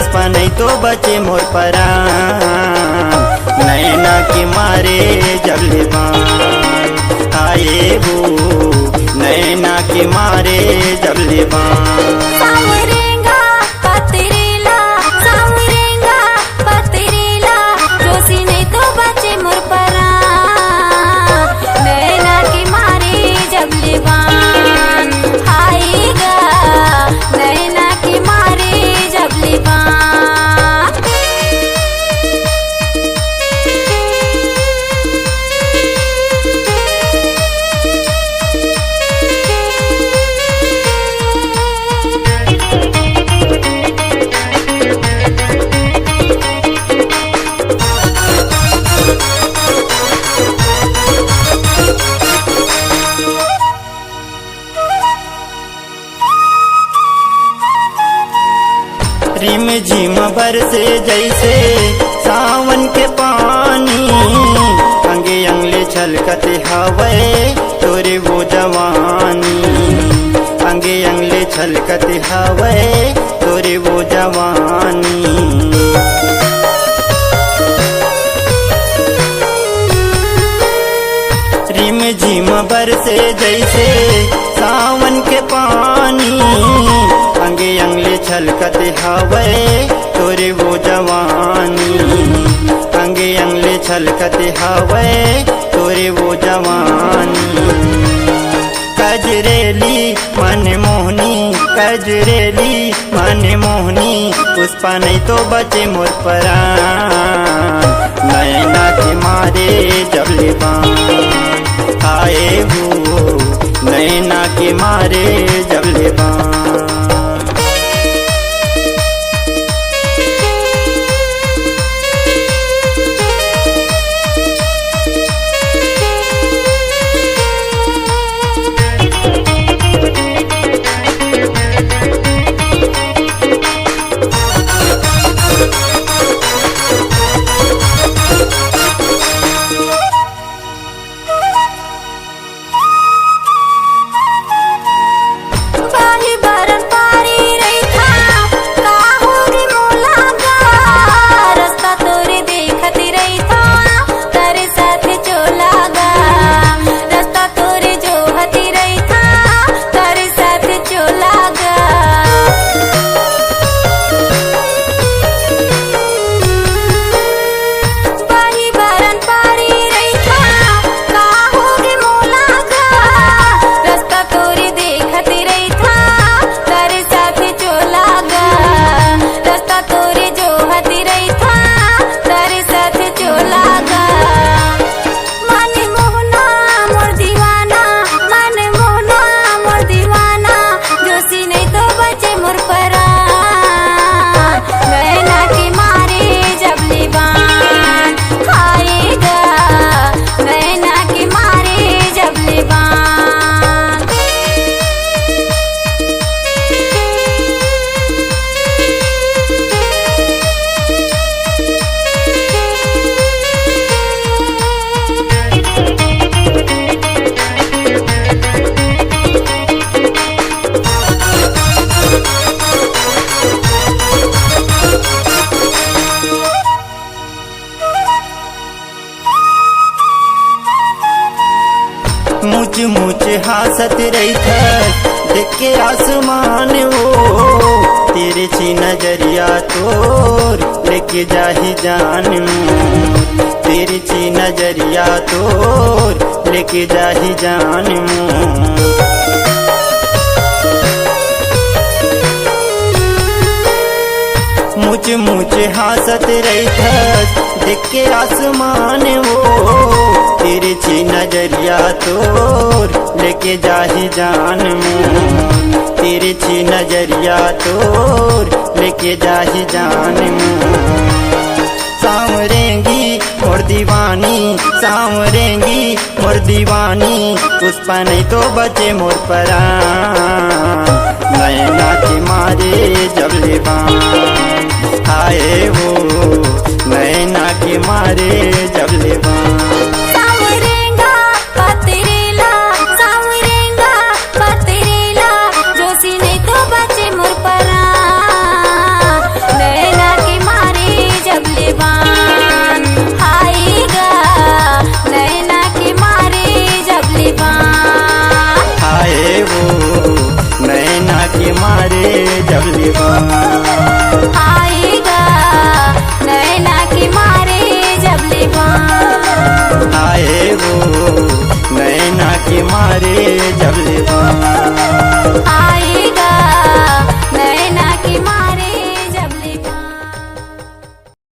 पुष्पा नहीं तो बचे मोर परान, नैना के मारे जब ले बान आए वो, नैना के मारे जब ले बान। रिम झिम बरसे जैसे सावन के पानी, अंगे अंगले छलकते हवे तोरे वो जवानी, अंगे अंगले छलकते हवे तोरे वो जवानी। रिम झिम बरसे जैसे सावन के पानी, अंगे अंगले छलकते हवे तोरे वो जवानी, अंगे अंगले छलकते हवे तोरे वो जवानी। कजरेली मन मोहनी, कजरेली मन मोहनी, पुष्पा नहीं तो बचे मोर परान, नैना के मारे जब ले बान आए वो, नैना के मारे जब ले बान। मुझ मुझ हासत रही था देख के आसमान वो, तेरे छी नजरिया तोर लेके जाही जान, तेरे छी नजरिया तोर लेके जाही जान। मुझ मुझ हासत रही था देख के आसमान वो, तेरे छी नजरिया तोर लेके जाही जान, तेरे छी नजरिया तोर लेके जाही जान। सांवरेंगी मोर दीवानी, सांवरेंगी मोर दीवानी, पुष्पा नहीं तो बचे मोर परान, नैना के मारे जब ले बान आए वो, नैना के मारे